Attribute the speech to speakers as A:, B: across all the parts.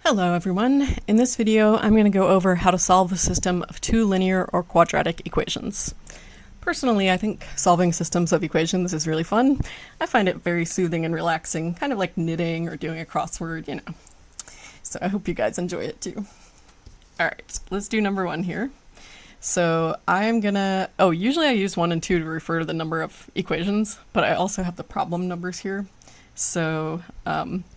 A: Hello everyone. In this video, I'm going to go over how to solve a system of two linear or quadratic equations. Personally, I think solving systems of equations is really fun. I find it very soothing and relaxing, kind of like knitting or doing a crossword, you know. So I hope you guys enjoy it too. All right, let's do number one here. So I'm gonna, usually I use 1 and 2 to refer to the number of equations, but I also have the problem numbers here. So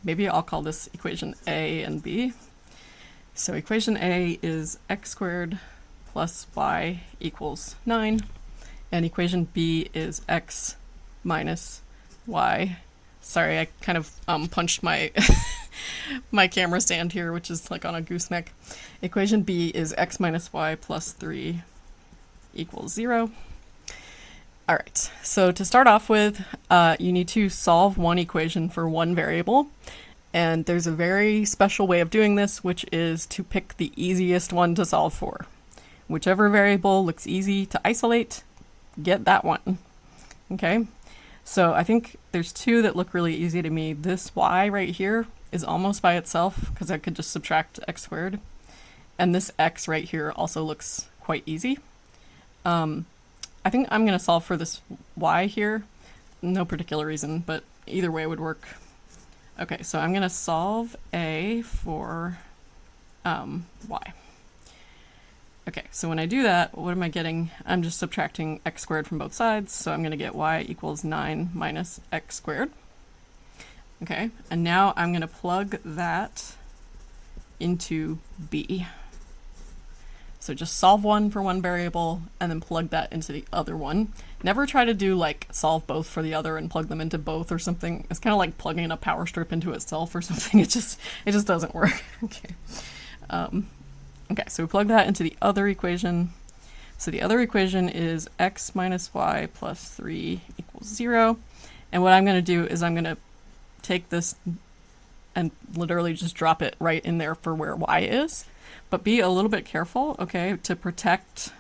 A: maybe I'll call this equation A and B. So equation A is x squared plus y equals 9, and equation B is x minus y. Sorry, I kind of punched my my camera stand here, which is like on a gooseneck. Equation B is x minus y plus 3 equals 0. All right, so to start off with, you need to solve one equation for one variable. And there's a very special way of doing this, which is to pick the easiest one to solve for. Whichever variable looks easy to isolate, get that one. Okay, so I think there's two that look really easy to me. This y right here is almost by itself because I could just subtract x squared. And this x right here also looks quite easy. I think I'm going to solve for this y here. No particular reason, but either way would work. Okay, so I'm going to solve A for y. Okay, so when I do that, what am I getting? I'm just subtracting x squared from both sides, so I'm going to get y equals 9 minus x squared. Okay, and now I'm going to plug that into B. So just solve one for one variable and then plug that into the other one. Never try to do like solve both for the other and plug them into both or something. It's kind of like plugging a power strip into itself or something. It just doesn't work. Okay. Okay, so we plug that into the other equation. So the other equation is x minus y plus 3 equals 0. And what I'm going to do is I'm going to take this and literally just drop it right in there for where y is. But be a little bit careful, okay, to protect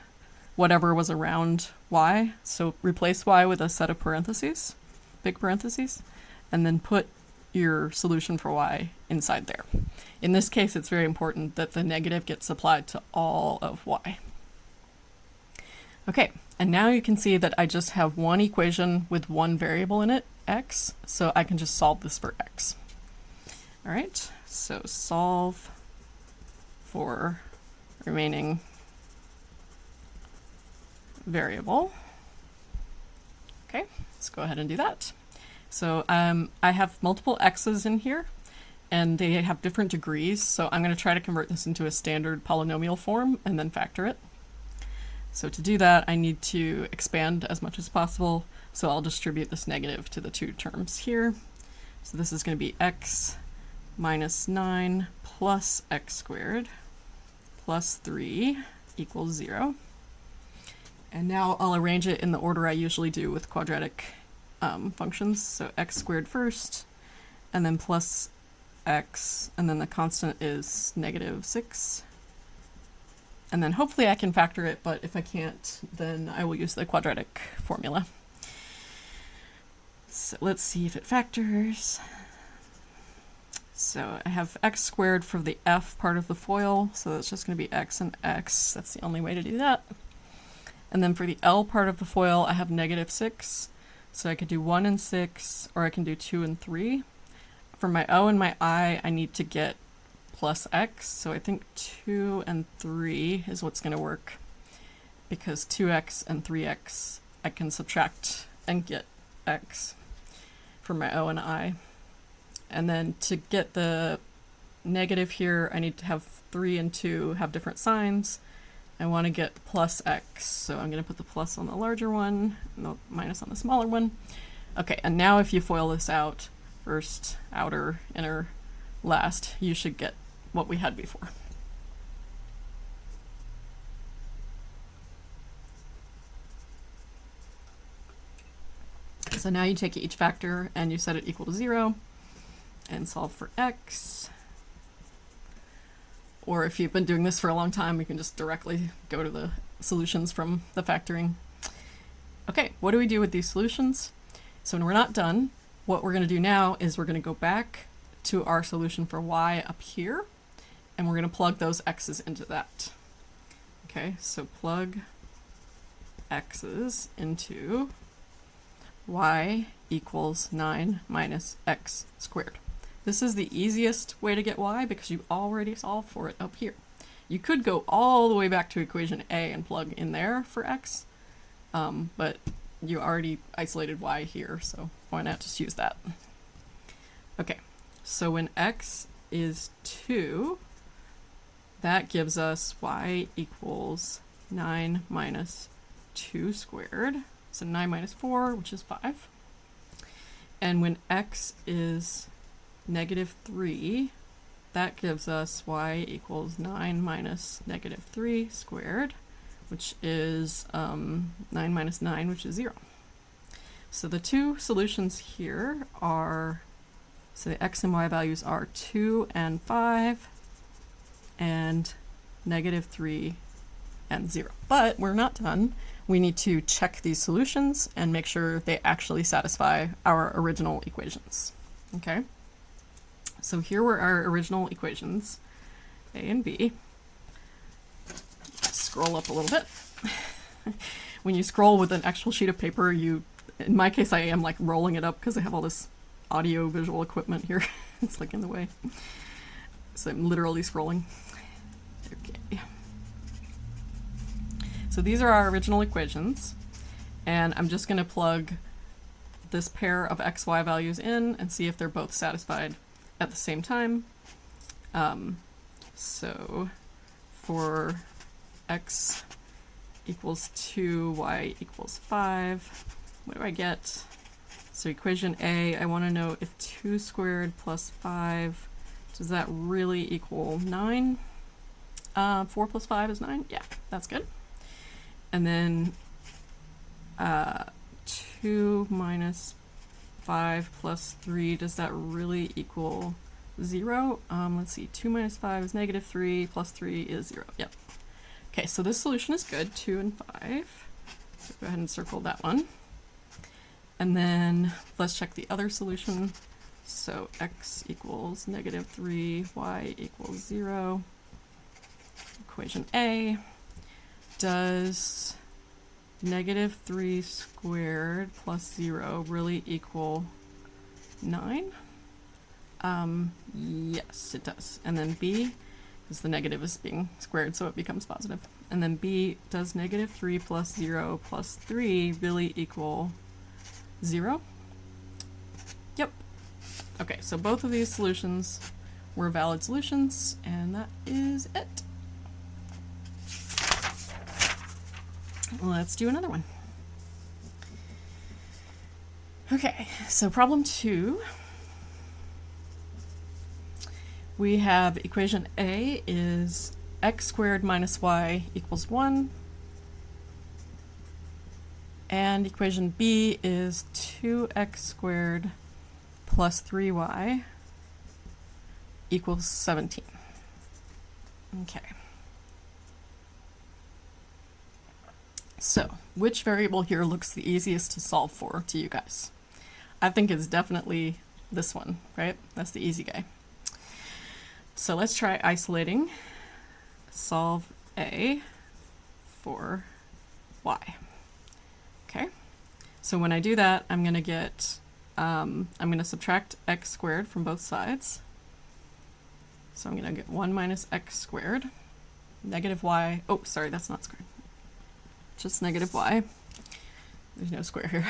A: whatever was around y. So replace y with a set of parentheses, big parentheses, and then put your solution for y inside there. In this case, it's very important that the negative gets applied to all of y. Okay, and now you can see that I just have one equation with one variable in it, x, so I can just solve this for x. All right, so solve for remaining variable. Okay, let's go ahead and do that. So I have multiple x's in here, and they have different degrees, so I'm going to try to convert this into a standard polynomial form and then factor it. So to do that, I need to expand as much as possible, so I'll distribute this negative to the two terms here. So this is going to be x minus 9 plus x squared plus 3 equals 0. And now I'll arrange it in the order I usually do with quadratic functions. So x squared first, and then plus x, and then the constant is negative 6. And then hopefully I can factor it, but if I can't, then I will use the quadratic formula. So let's see if it factors. So I have x squared for the f part of the FOIL, so that's just going to be x and x. That's the only way to do that. And then for the L part of the FOIL, I have negative 6. So I could do 1 and 6, or I can do 2 and 3. For my O and my I need to get plus x, so I think 2 and 3 is what's going to work, because 2x and 3x I can subtract and get x for my O and I. And then to get the negative here, I need to have 3 and 2 have different signs. I want to get plus x, so I'm going to put the plus on the larger one and the minus on the smaller one. Okay, and now if you FOIL this out, first, outer, inner, last, you should get what we had before. So now you take each factor and you set it equal to 0. And solve for x. Or if you've been doing this for a long time, you can just directly go to the solutions from the factoring. Okay, what do we do with these solutions? So when we're not done, what we're going to do now is we're going to go back to our solution for y up here. and we're going to plug those x's into that. Okay, so plug x's into y equals 9 minus x squared. This is the easiest way to get y because you already solved for it up here. You could go all the way back to equation A and plug in there for x, but you already isolated y here, so why not just use that? Okay, so when x is 2, that gives us y equals 9 minus 2 squared. So 9 minus 4, which is 5. And when x is negative 3, that gives us y equals 9 minus negative 3 squared, which is 9 minus 9, which is 0. So the two solutions here are, so the x and y values are 2 and 5, and negative 3 and 0. But we're not done. We need to check these solutions and make sure they actually satisfy our original equations. Okay? So here were our original equations, A and B. Scroll up a little bit. When you scroll with an actual sheet of paper, in my case, I am like rolling it up because I have all this audio visual equipment here. It's like in the way. So I'm literally scrolling. Okay. So these are our original equations, and I'm just going to plug this pair of x, y values in and see if they're both satisfied at the same time. So for x equals 2, y equals 5, what do I get? So equation A, I want to know if 2 squared plus 5, does that really equal 9? 4 plus 5 is 9? Yeah, that's good. And then 2 minus 5 plus 3, does that really equal 0? Let's see, 2 minus 5 is negative 3, plus 3 is 0. Yep. Okay, so this solution is good, 2 and 5. So go ahead and circle that one. And then let's check the other solution. So x equals negative 3, y equals 0. Equation A. Does negative 3 squared plus 0 really equal 9? Yes, it does. And then B, because the negative is being squared, so it becomes positive. And then B, does negative 3 plus 0 plus 3 really equal 0? Yep. Okay, so both of these solutions were valid solutions, and that is it. Let's do another one. Okay, so problem 2. We have equation A is x squared minus y equals 1. And equation B is 2x squared plus 3y equals 17. Okay. So, which variable here looks the easiest to solve for to you guys? I think it's definitely this one, right? That's the easy guy. So let's try isolating solve A for y. Okay, so when I do that, I'm going to get, I'm going to subtract x squared from both sides. So I'm going to get 1 minus x squared, negative y, oh, sorry, that's not squared. Just negative y. There's no square here.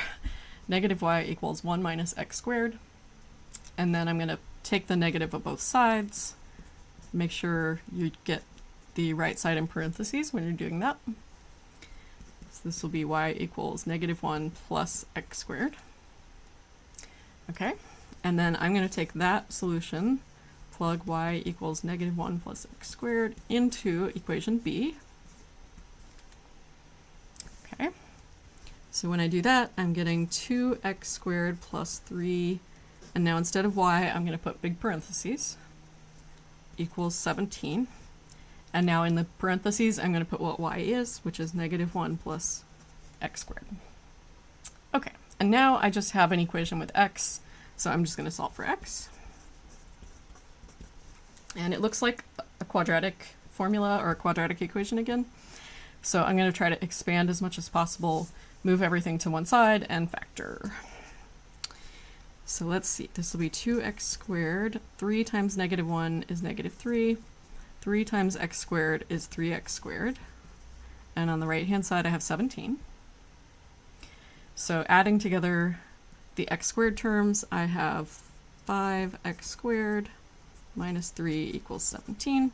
A: Negative y equals 1 minus x squared. And then I'm going to take the negative of both sides. Make sure you get the right side in parentheses when you're doing that. So this will be y equals negative 1 plus x squared. Okay, and then I'm going to take that solution, plug y equals negative 1 plus x squared into equation B. Okay, so when I do that, I'm getting 2x squared plus 3, and now instead of y, I'm going to put big parentheses, equals 17. And now in the parentheses, I'm going to put what y is, which is negative 1 plus x squared. Okay, and now I just have an equation with x, so I'm just going to solve for x. And it looks like a quadratic formula or a quadratic equation again. So I'm going to try to expand as much as possible, move everything to one side, and factor. So let's see, this will be 2x squared. 3 times negative 1 is negative 3. 3 times x squared is 3x squared. And on the right-hand side, I have 17. So adding together the x squared terms, I have 5x squared minus 3 equals 17.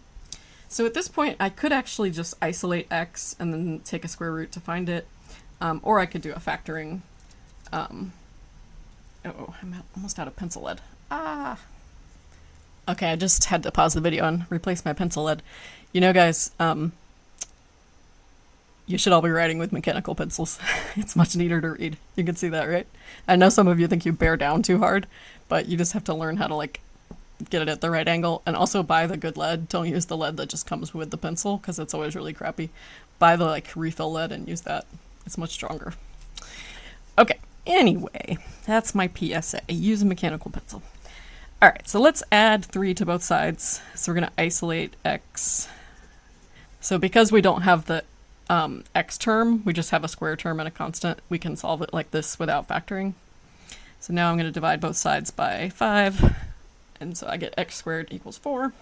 A: So at this point, I could actually just isolate x and then take a square root to find it, or I could do a factoring. Oh, I'm almost out of pencil lead. Ah! Okay, I just had to pause the video and replace my pencil lead. You know, guys, you should all be writing with mechanical pencils. It's much neater to read. You can see that, right? I know some of you think you bear down too hard, but you just have to learn how to, like, get it at the right angle. And also buy the good lead. Don't use the lead that just comes with the pencil, because it's always really crappy. Buy the, like, refill lead and use that. It's much stronger. Okay, anyway, that's my PSA. Use a mechanical pencil. All right, so let's add 3 to both sides. So we're going to isolate x. So because we don't have the x term, we just have a square term and a constant, we can solve it like this without factoring. So now I'm going to divide both sides by 5, and so I get x squared equals 4.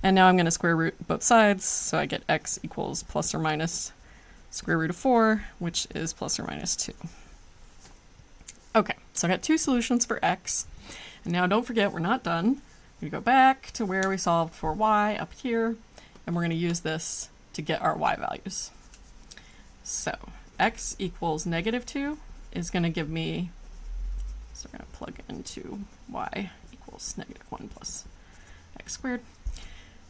A: And now I'm going to square root both sides, so I get x equals plus or minus square root of 4, which is plus or minus 2. Okay, so I got 2 solutions for x. And now don't forget, we're not done. We go back to where we solved for y up here, and we're going to use this to get our y values. So x equals negative 2 is going to give me, so we're going to plug into y equals negative 1 plus x squared.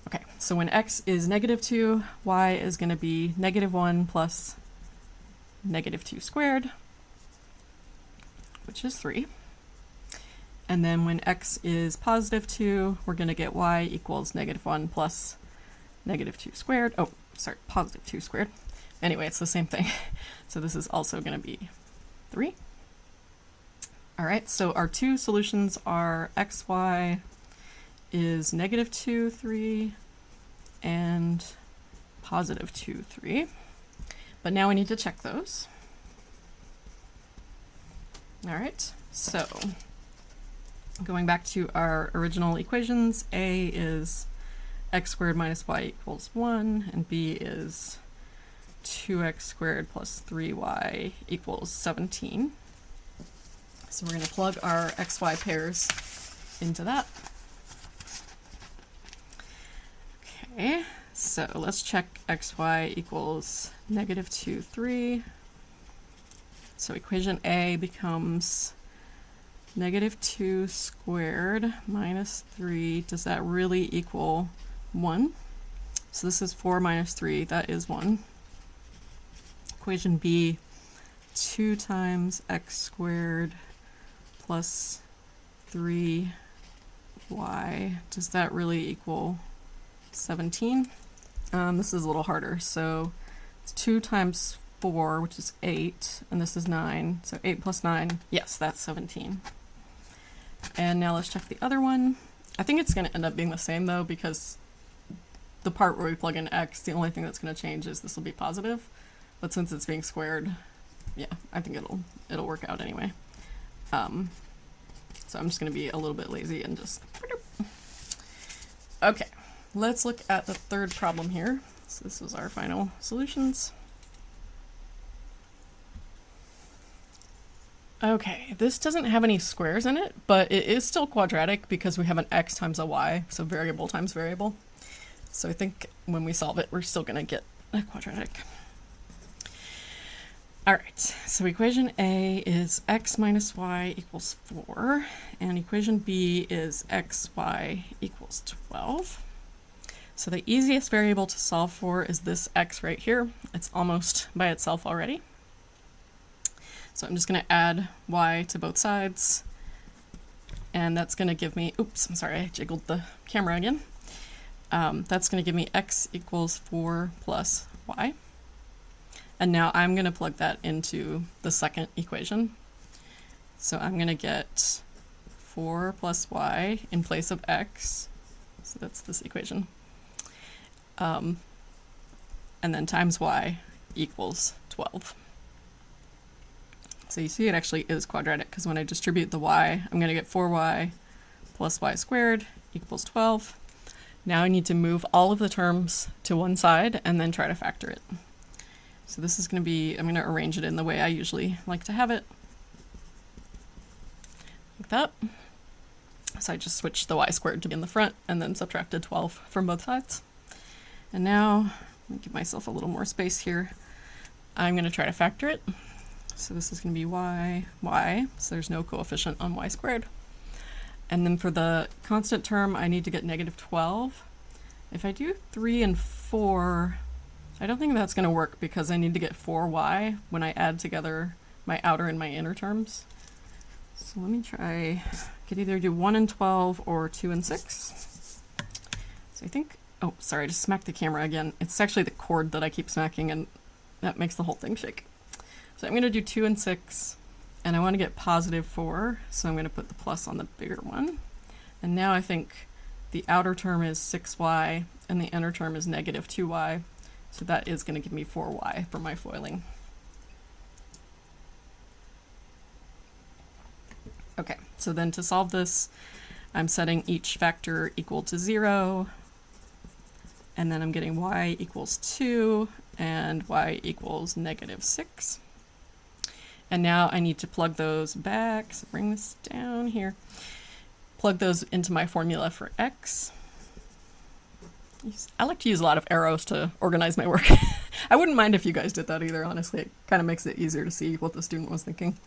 A: Okay, so when x is negative 2, y is going to be negative 1 plus negative 2 squared, which is 3. And then when x is positive 2, we're going to get y equals negative 1 plus negative 2 squared. Oh, sorry, positive 2 squared. Anyway, it's the same thing. So this is also going to be 3. All right, so our 2 solutions are xy is negative 2, 3, and positive 2, 3. But now we need to check those. All right, so going back to our original equations, a is x squared minus y equals 1, and b is 2x squared plus 3y equals 17. So we're going to plug our xy pairs into that. Okay, so let's check xy equals negative 2, 3. So equation A becomes negative 2 squared minus 3. Does that really equal 1? So this is 4 minus 3. That is 1. Equation B, 2 times x squared plus 3y. Does that really equal 17? This is a little harder. So it's 2 times 4, which is 8, and this is 9. So 8 plus 9, yes, that's 17. And now let's check the other one. I think it's going to end up being the same, though, because the part where we plug in x, the only thing that's going to change is this will be positive. But since it's being squared, yeah, I think it'll work out anyway. So I'm just going to be a little bit lazy and just... Okay, let's look at the third problem here. So this is our final solutions. Okay, this doesn't have any squares in it, but it is still quadratic because we have an x times a y, so variable times variable. So I think when we solve it, we're still going to get a quadratic. All right, so equation A is x minus y equals 4, and equation B is xy equals 12. So the easiest variable to solve for is this x right here. It's almost by itself already. So I'm just going to add y to both sides, and that's going to give me, oops, I'm sorry, I jiggled the camera again. That's going to give me x equals 4 plus y. And now I'm going to plug that into the second equation. So I'm going to get 4 plus y in place of x. So that's this equation. and then times y equals 12. So you see it actually is quadratic, because when I distribute the y, I'm going to get 4y plus y squared equals 12. Now I need to move all of the terms to one side and then try to factor it. So this is going to be, I'm going to arrange it in the way I usually like to have it. Like that. So I just switched the y squared to be in the front and then subtracted 12 from both sides. And now, let me give myself a little more space here. I'm going to try to factor it. So this is going to be y, so there's no coefficient on y squared. And then for the constant term, I need to get negative 12. If I do 3 and 4, I don't think that's going to work, because I need to get 4y when I add together my outer and my inner terms. So let me try, I could either do 1 and 12 or 2 and 6. So I think, oh, sorry, I just smacked the camera again. It's actually the cord that I keep smacking, and that makes the whole thing shake. So I'm going to do 2 and 6, and I want to get positive 4, so I'm going to put the plus on the bigger one. And now I think the outer term is 6y, and the inner term is negative 2y, so that is going to give me 4y for my foiling. Okay, so then to solve this, I'm setting each factor equal to 0, and then I'm getting y equals 2, and y equals negative 6. And now I need to plug those back, so bring this down here. Plug those into my formula for x. I like to use a lot of arrows to organize my work. I wouldn't mind if you guys did that either, honestly. It kind of makes it easier to see what the student was thinking.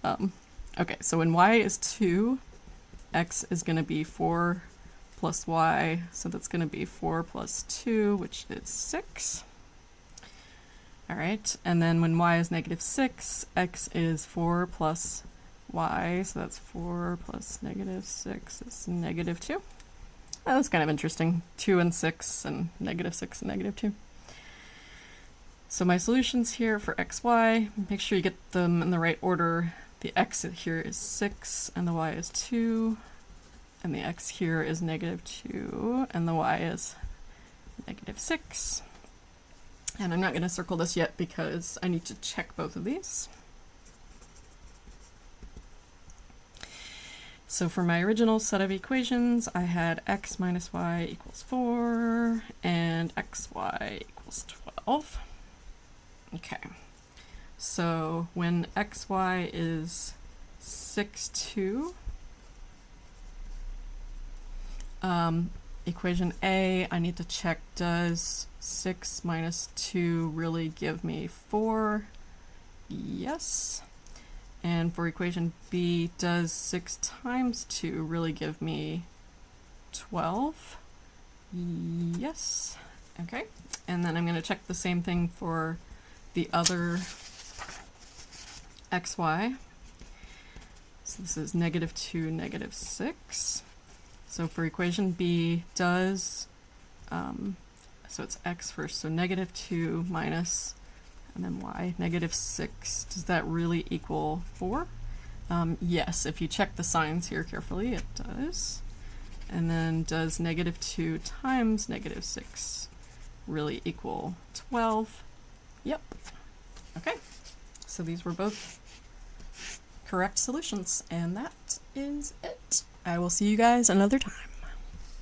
A: Okay, so when y is 2, x is going to be 4 plus y, so that's going to be 4 plus 2, which is 6. All right, and then when y is negative 6, x is 4 plus y, so that's 4 plus negative 6 is negative 2. Oh, that's kind of interesting. 2 and 6 and negative 6 and negative 2. So my solutions here for x, y, make sure you get them in the right order. The x here is 6, and the y is 2, and the x here is negative 2, and the y is negative 6. And I'm not going to circle this yet because I need to check both of these. So for my original set of equations, I had x minus y equals 4 and xy equals 12. Okay, so when xy is 6, 2, equation A, I need to check, does 6 minus 2 really give me 4? Yes. And for equation B, does 6 times 2 really give me 12? Yes. Okay. And then I'm going to check the same thing for the other xy. So this is negative 2, negative 6. So for equation B, does, so it's x first, so negative 2 minus, and then y, negative 6, does that really equal 4? Yes, if you check the signs here carefully, it does. And then does negative 2 times negative 6 really equal 12? Yep. Okay, so these were both correct solutions, and that is it. I will see you guys another time.